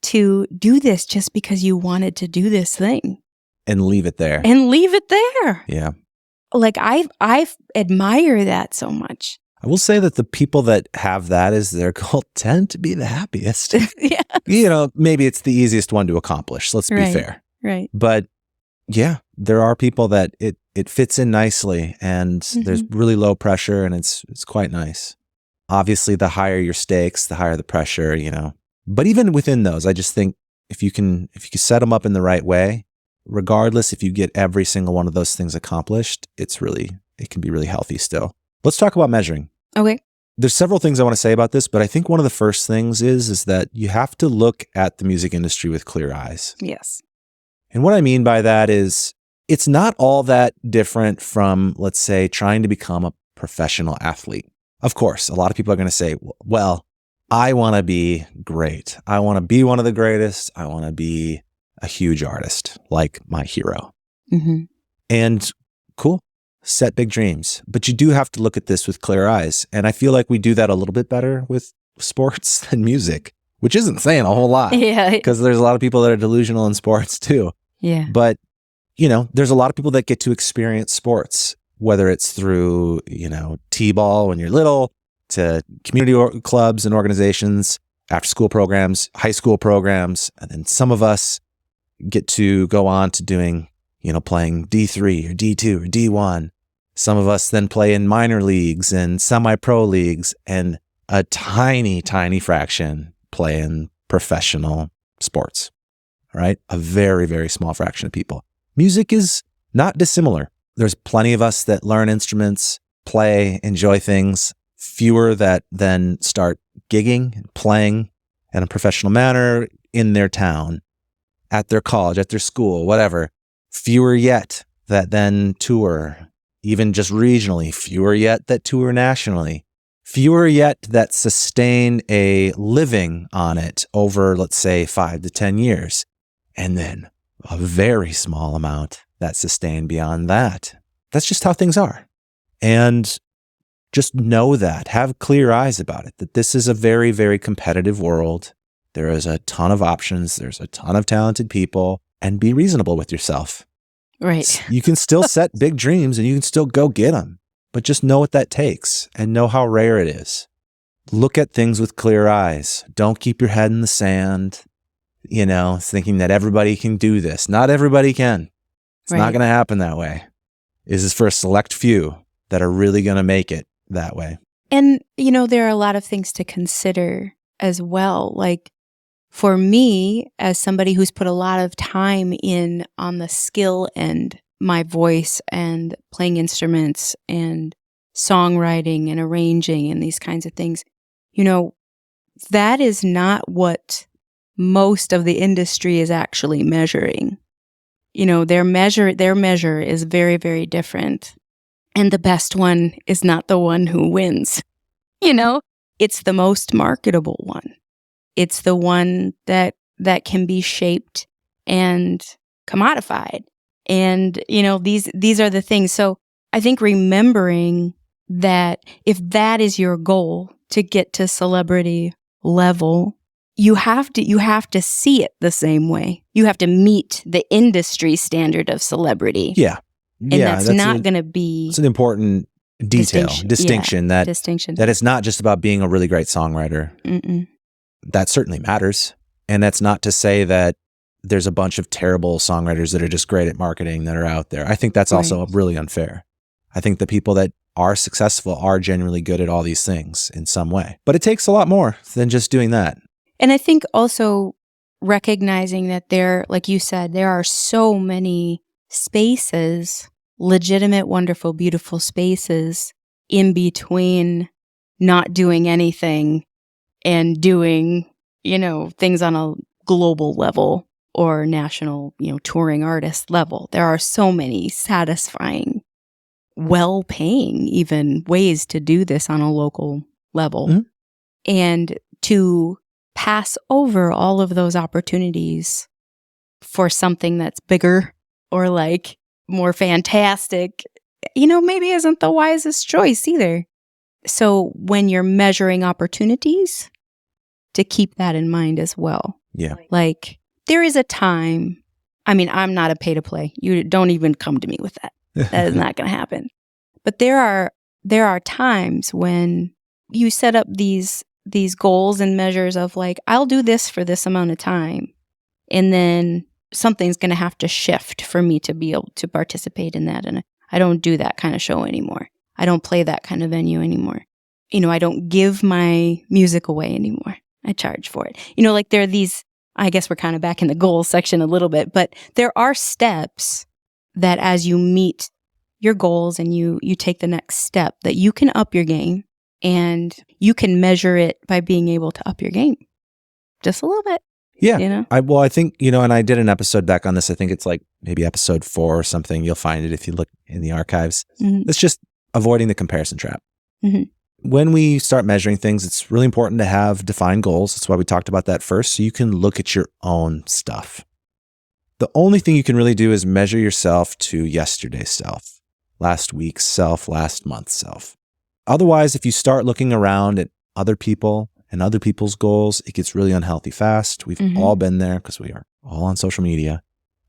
to do this just because you wanted to do this thing. And leave it there. Yeah. Like I admire that so much. I will say that the people that have that as their goal tend to be the happiest. Yeah. Maybe it's the easiest one to accomplish. Let's be fair. Right. But yeah, there are people that it fits in nicely and there's really low pressure and it's quite nice. Obviously, the higher your stakes, the higher the pressure, But even within those, I just think if you can set them up in the right way, regardless if you get every single one of those things accomplished, it can be really healthy still. Let's talk about measuring. Okay. There's several things I want to say about this, but I think one of the first things is that you have to look at the music industry with clear eyes. Yes. And what I mean by that is it's not all that different from, let's say, trying to become a professional athlete. Of course, a lot of people are going to say, well, I want to be great. I want to be one of the greatest. I want to be a huge artist like my hero. And cool, set big dreams. But you do have to look at this with clear eyes. And I feel like we do that a little bit better with sports than music, which isn't saying a whole lot. Yeah. Because there's a lot of people that are delusional in sports too. Yeah. But, there's a lot of people that get to experience sports, whether it's through, T-ball when you're little, to community clubs and organizations. after school programs, high school programs, and then some of us get to go on to doing, playing D3 or D2 or D1. Some of us then play in minor leagues and semi-pro leagues, and a tiny, tiny fraction play in professional sports, right? A very, very small fraction of people. Music is not dissimilar. There's plenty of us that learn instruments, play, enjoy things, fewer that then start gigging, playing in a professional manner in their town, at their college, at their school, whatever. Fewer yet that then tour, even just regionally. Fewer yet that tour nationally. Fewer yet that sustain a living on it over, let's say, 5 to 10 years. And then a very small amount that sustain beyond that. That's just how things are. And just know that. Have clear eyes about it, that this is a very, very competitive world. There is a ton of options. There's a ton of talented people. And be reasonable with yourself. Right. You can still set big dreams and you can still go get them. But just know what that takes and know how rare it is. Look at things with clear eyes. Don't keep your head in the sand, thinking that everybody can do this. Not everybody can. It's not going to happen that way. This is for a select few that are really going to make it that way. And, there are a lot of things to consider as well. Like for me, as somebody who's put a lot of time in on the skill end, my voice and playing instruments and songwriting and arranging and these kinds of things, that is not what most of the industry is actually measuring. Their measure is very, very different. And the best one is not the one who wins. It's the most marketable one. It's the one that can be shaped and commodified. And, these are the things. So I think remembering that if that is your goal to get to celebrity level, you have to see it the same way. You have to meet the industry standard of celebrity. Yeah. And that's not going to be... It's an important distinction that it's not just about being a really great songwriter. Mm-mm. That certainly matters. And that's not to say that there's a bunch of terrible songwriters that are just great at marketing that are out there. I think that's also really unfair. I think the people that are successful are genuinely good at all these things in some way. But it takes a lot more than just doing that. And I think also recognizing that like you said, there are so many spaces, legitimate, wonderful, beautiful spaces in between not doing anything and doing, things on a global level or national, touring artist level. There are so many satisfying, well-paying even ways to do this on a local level. Mm-hmm. And to pass over all of those opportunities for something that's bigger or like more fantastic, maybe isn't the wisest choice either. So when you're measuring opportunities, to keep that in mind as well. Yeah. Like there is a time, I'm not a pay to play. You don't even come to me with that. That is not going to happen. But there are times when you set up these goals and measures of like, I'll do this for this amount of time. And then something's going to have to shift for me to be able to participate in that. And I don't do that kind of show anymore. I don't play that kind of venue anymore. I don't give my music away anymore. I charge for it. Like there are these, I guess we're kind of back in the goals section a little bit, but there are steps that as you meet your goals and you take the next step, that you can up your game and you can measure it by being able to up your game just a little bit. Yeah. I think, and I did an episode back on this. I think it's like maybe episode 4 or something. You'll find it if you look in the archives. Mm-hmm. It's just avoiding the comparison trap. Mm-hmm. When we start measuring things, it's really important to have defined goals. That's why we talked about that first, so you can look at your own stuff. The only thing you can really do is measure yourself to yesterday's self, last week's self, last month's self. Otherwise, if you start looking around at other people and other people's goals, it gets really unhealthy fast. We've all been there because we are all on social media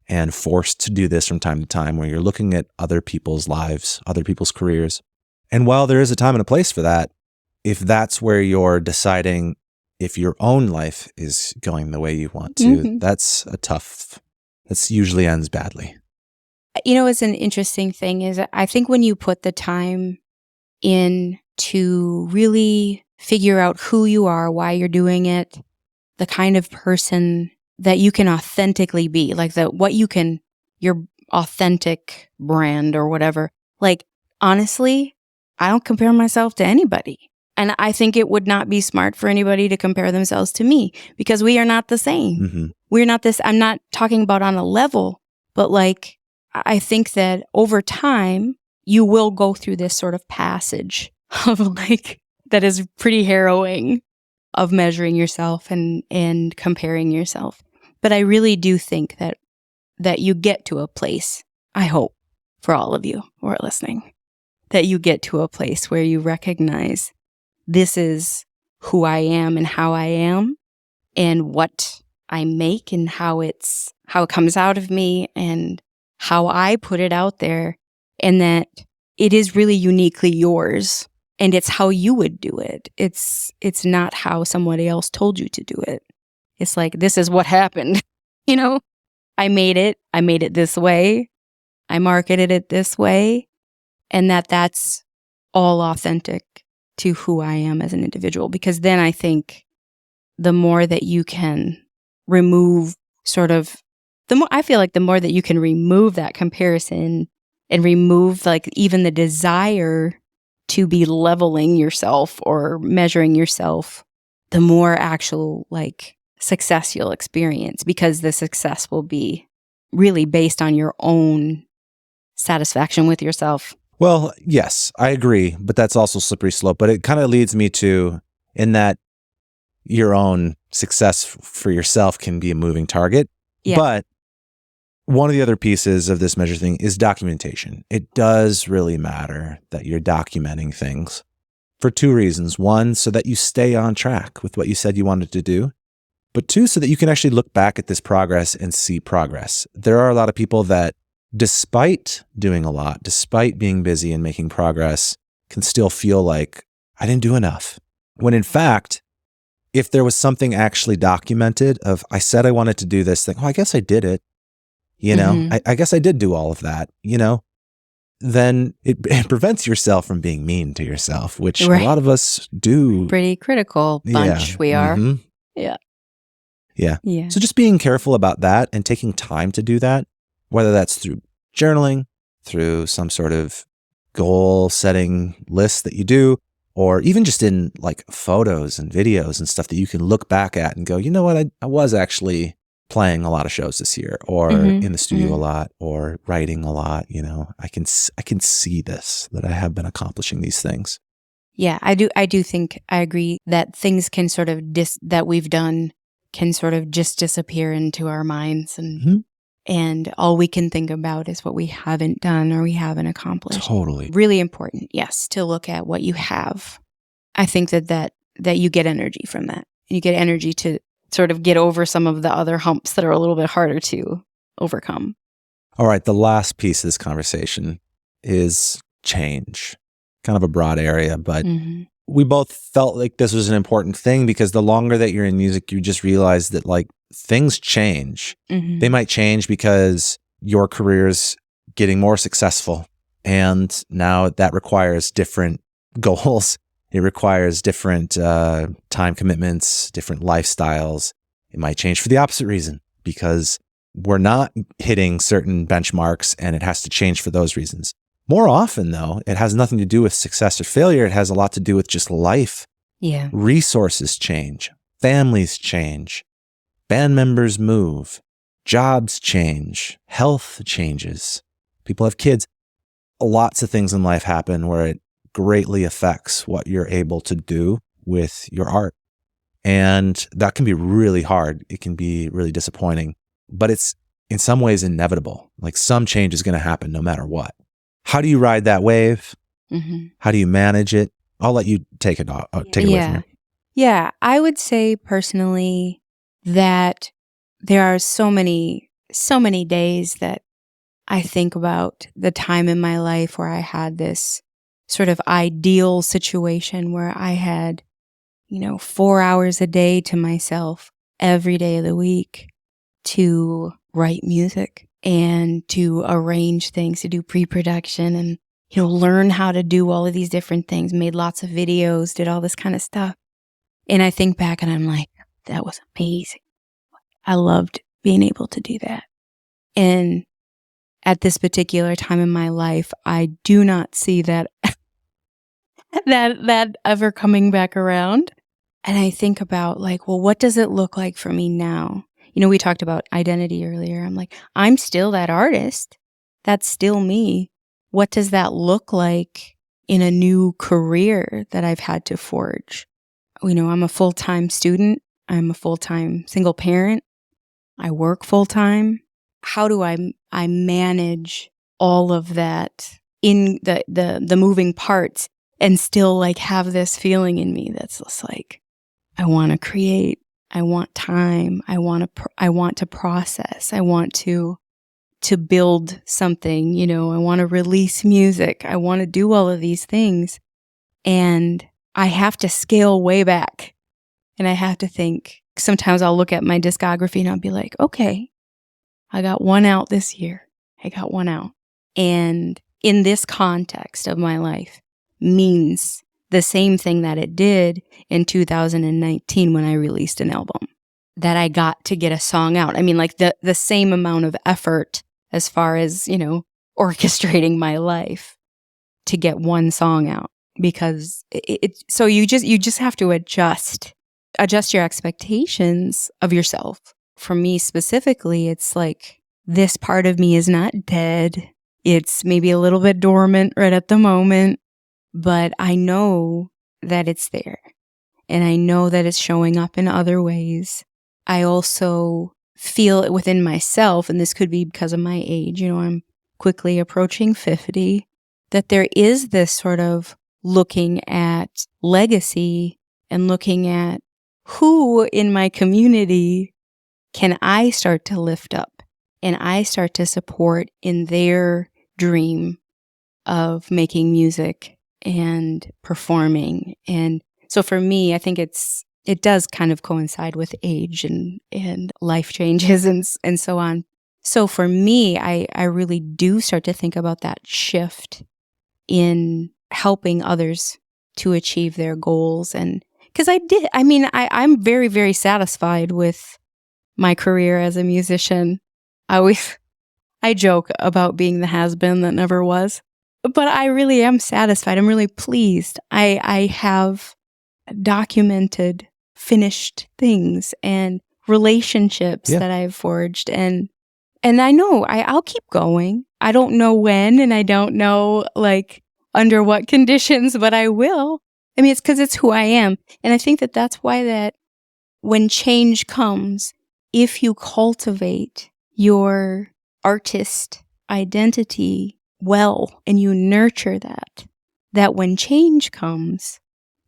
and forced to do this from time to time where you're looking at other people's lives, other people's careers. And while there is a time and a place for that, if that's where you're deciding if your own life is going the way you want to, that's usually ends badly. It's an interesting thing is I think when you put the time in to really figure out who you are, why you're doing it, the kind of person that you can authentically be, like your authentic brand or whatever. Like, honestly, I don't compare myself to anybody. And I think it would not be smart for anybody to compare themselves to me because we are not the same. We're not this. I'm not talking about on a level, but like, I think that over time, you will go through this sort of passage of like, that is pretty harrowing of measuring yourself and comparing yourself. But I really do think that you get to a place, I hope, for all of you who are listening, that you get to a place where you recognize this is who I am and how I am and what I make and how it comes out of me and how I put it out there, and that it is really uniquely yours and it's how you would do it. It's not how somebody else told you to do it. It's like, this is what happened. I made it this way. I marketed it this way, and that's all authentic to who I am as an individual. Because then I think the more that you can remove I feel like the more that you can remove that comparison and remove like even the desire to be leveling yourself or measuring yourself, the more actual like success you'll experience, because the success will be really based on your own satisfaction with yourself. Well, yes, I agree, but that's also slippery slope. But it kind of leads me to, in that your own success for yourself can be a moving target. Yeah. But one of the other pieces of this measure thing is documentation. It does really matter that you're documenting things for two reasons. One, so that you stay on track with what you said you wanted to do. But two, so that you can actually look back at this progress and see progress. There are a lot of people that, despite doing a lot, despite being busy and making progress, can still feel like, I didn't do enough. When in fact, if there was something actually documented of, I said I wanted to do this thing, I guess I did it. I guess I did do all of that, then it prevents yourself from being mean to yourself, which a lot of us do. Pretty critical bunch we are. Yeah. Yeah. So just being careful about that and taking time to do that, whether that's through journaling, through some sort of goal setting list that you do, or even just in like photos and videos and stuff that you can look back at and go, you know what, I was actually playing a lot of shows this year, or in the studio a lot, or writing a lot. I can see this, that I have been accomplishing these things. Yeah, I do think I agree that things can sort of that we've done can sort of just disappear into our minds, and all we can think about is what we haven't done or we haven't accomplished. Totally. Really important, yes, to look at what you have. I think that you get energy from that. You get energy to sort of get over some of the other humps that are a little bit harder to overcome. All right, the last piece of this conversation is change. Kind of a broad area, but we both felt like this was an important thing because the longer that you're in music, you just realize that like things change. They might change because your career's getting more successful, and now that requires different goals. It requires different time commitments, different lifestyles. It might change for the opposite reason because we're not hitting certain benchmarks and it has to change for those reasons. More often, though, it has nothing to do with success or failure. It has a lot to do with just life. Yeah. Resources change. Families change. Band members move. Jobs change. Health changes. People have kids. Lots of things in life happen where it greatly affects what you're able to do with your art. And that can be really hard. It can be really disappointing, but it's in some ways inevitable. Like some change is going to happen no matter what. How do you ride that wave? How do you manage it? I'll let you take it away from here. Yeah, I would say personally that there are so many days that I think about the time in my life where I had this sort of ideal situation where I had 4 hours a day to myself every day of the week to write music and to arrange things, to do pre-production and, learn how to do all of these different things, made lots of videos, did all this kind of stuff. And I think back and I'm like, that was amazing. I loved being able to do that. And at this particular time in my life, I do not see that that ever coming back around. And I think about like, well, what does it look like for me now? We talked about identity earlier. I'm like, I'm still that artist. That's still me. What does that look like in a new career that I've had to forge? I'm a full-time student. I'm a full-time single parent. I work full-time. How do I manage all of that in the moving parts and still like have this feeling in me that's just like, I want to create. I want time. I want to process. I want to build something, I want to release music. I want to do all of these things. And I have to scale way back. And I have to think, sometimes I'll look at my discography and I'll be like, okay, I got one out this year. I got one out. And in this context of my life means the same thing that it did in 2019 when I released an album, that I got to get a song out. I mean, like the same amount of effort as far as, orchestrating my life to get one song out, because so you just have to adjust your expectations of yourself. For me specifically, it's like, this part of me is not dead. It's maybe a little bit dormant right at the moment, but I know that it's there. And I know that it's showing up in other ways. I also feel it within myself, and this could be because of my age, I'm quickly approaching 50, that there is this sort of looking at legacy and looking at who in my community can I start to lift up and I start to support in their dream of making music and performing. And so for me, I think it does kind of coincide with age and life changes and so on. So for me, I really do start to think about that shift in helping others to achieve their goals. And because I'm very, very satisfied with my career as a musician. I joke about being the has-been that never was, but I really am satisfied. I'm really pleased. I have documented finished things and relationships that I've forged. And I know I'll keep going. I don't know when, and I don't know like under what conditions, but I will. I mean, it's because it's who I am. And I think that that's why that when change comes, if you cultivate your artist identity well and you nurture that when change comes,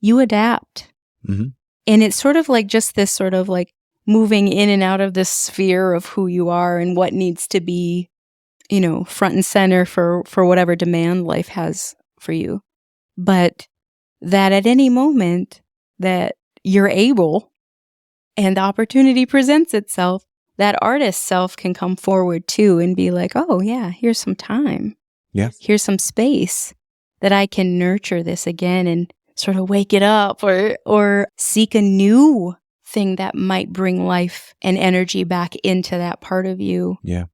you adapt. Mm-hmm. And it's sort of like just this sort of like moving in and out of this sphere of who you are and what needs to be, front and center for whatever demand life has for you. But that at any moment that you're able and the opportunity presents itself, that artist self can come forward too and be like, oh yeah, here's some time. Yeah. Here's some space that I can nurture this again and sort of wake it up or seek a new thing that might bring life and energy back into that part of you. Yeah.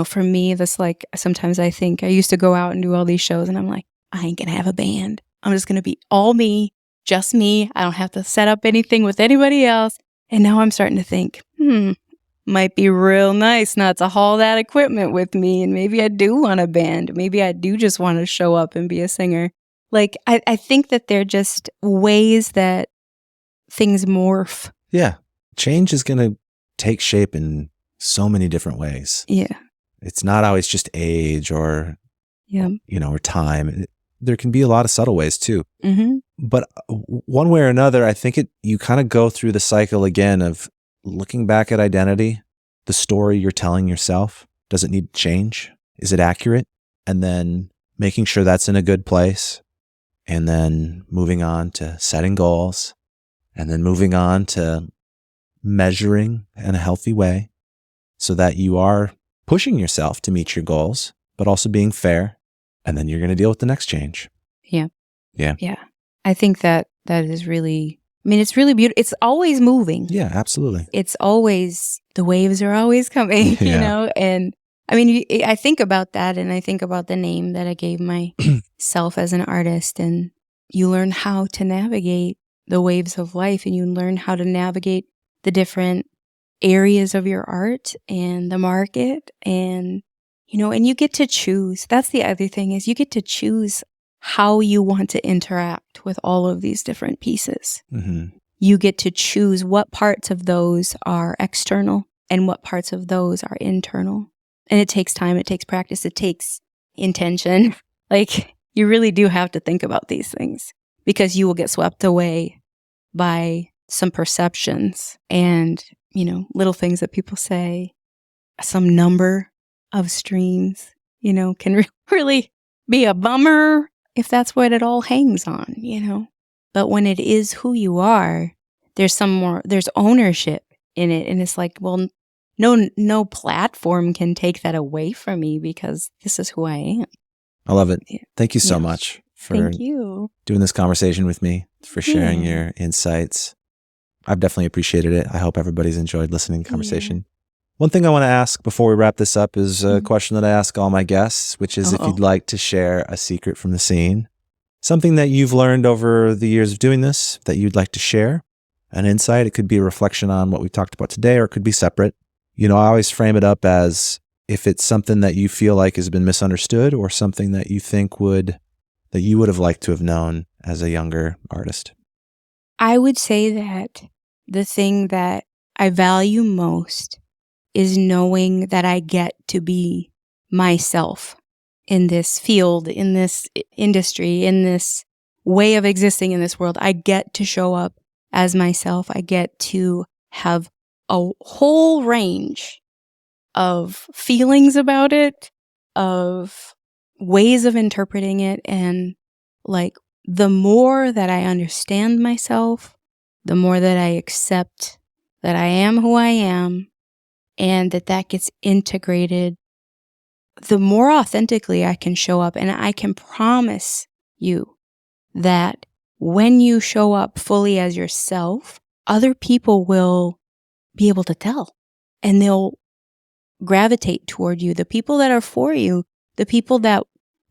For me, that's like, sometimes I think I used to go out and do all these shows and I'm like, I ain't gonna have a band. I'm just gonna be all me, just me. I don't have to set up anything with anybody else. And now I'm starting to think, might be real nice not to haul that equipment with me. And maybe I do want a band. Maybe I do just want to show up and be a singer. Like, I think that they're just ways that things morph. Yeah. Change is going to take shape in so many different ways. Yeah. It's not always just age or, Yeah. Or time. There can be a lot of subtle ways too. Mm-hmm. But one way or another, I think you kind of go through the cycle again of looking back at identity, the story you're telling yourself. Does it need to change? Is it accurate? And then making sure that's in a good place. And then moving on to setting goals and then moving on to measuring in a healthy way so that you are pushing yourself to meet your goals, but also being fair. And then you're going to deal with the next change. Yeah. Yeah. Yeah. I think that is really, I mean, it's really beautiful. It's always moving. Yeah, absolutely. It's always, the waves are always coming, you Yeah. know? And I mean, I think about that, and I think about the name that I gave myself as an artist, and you learn how to navigate the waves of life, and you learn how to navigate the different areas of your art and the market, and, you know, and you get to choose. That's the other thing, is you get to choose how you want to interact with all of these different pieces. Mm-hmm. You get to choose what parts of those are external and what parts of those are internal. And it takes time, it takes practice, it takes intention. Like, you really do have to think about these things, because you will get swept away by some perceptions and, you know, little things that people say. Some number of streams, you know, can really be a bummer if that's what it all hangs on, you know. But when it is who you are, there's ownership in it. And it's like, well, no platform can take that away from me, because this is who I am. I love it. Yeah. Thank you so Yeah. much for Thank you. doing this conversation with me, for sharing Yeah. your insights. I've definitely appreciated it. I hope everybody's enjoyed listening to the conversation. One thing I want to ask before we wrap this up is a question that I ask all my guests, which is if you'd like to share a secret from the scene, something that you've learned over the years of doing this that you'd like to share, an insight. It could be a reflection on what we talked about today, or it could be separate. You know, I always frame it up as if it's something that you feel like has been misunderstood, or something that you think that you would have liked to have known as a younger artist. I would say that the thing that I value most is knowing that I get to be myself in this field, in this industry, in this way of existing in this world. I get to show up as myself. I get to have a whole range of feelings about it, of ways of interpreting it. And like, the more that I understand myself, the more that I accept that I am who I am, and that gets integrated, the more authentically I can show up. And I can promise you that when you show up fully as yourself, other people will be able to tell, and they'll gravitate toward you. The people that are for you, the people that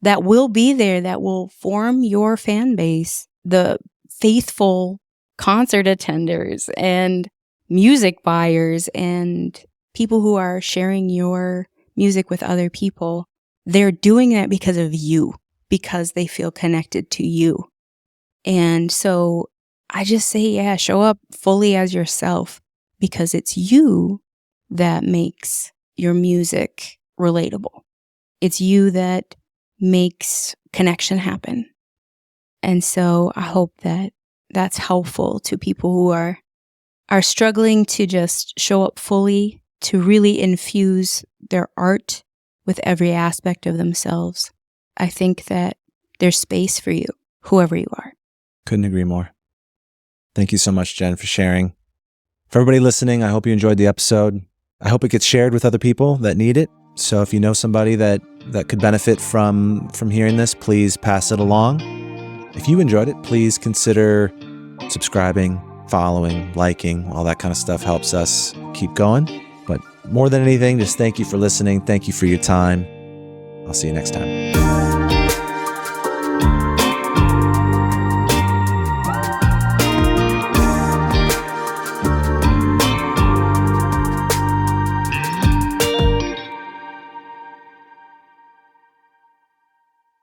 will be there, that will form your fan base, the faithful concert attenders and music buyers and people who are sharing your music with other people, they're doing that because of you, because they feel connected to you. And so I just say, yeah, show up fully as yourself, because it's you that makes your music relatable. It's you that makes connection happen. And so I hope that that's helpful to people who are struggling to just show up fully, to really infuse their art with every aspect of themselves. I think that there's space for you, whoever you are. Couldn't agree more. Thank you so much, Jen, for sharing. For everybody listening, I hope you enjoyed the episode. I hope it gets shared with other people that need it. So if you know somebody that could benefit from hearing this, please pass it along. If you enjoyed it, please consider subscribing, following, liking. All that kind of stuff helps us keep going. But more than anything, just thank you for listening. Thank you for your time. I'll see you next time.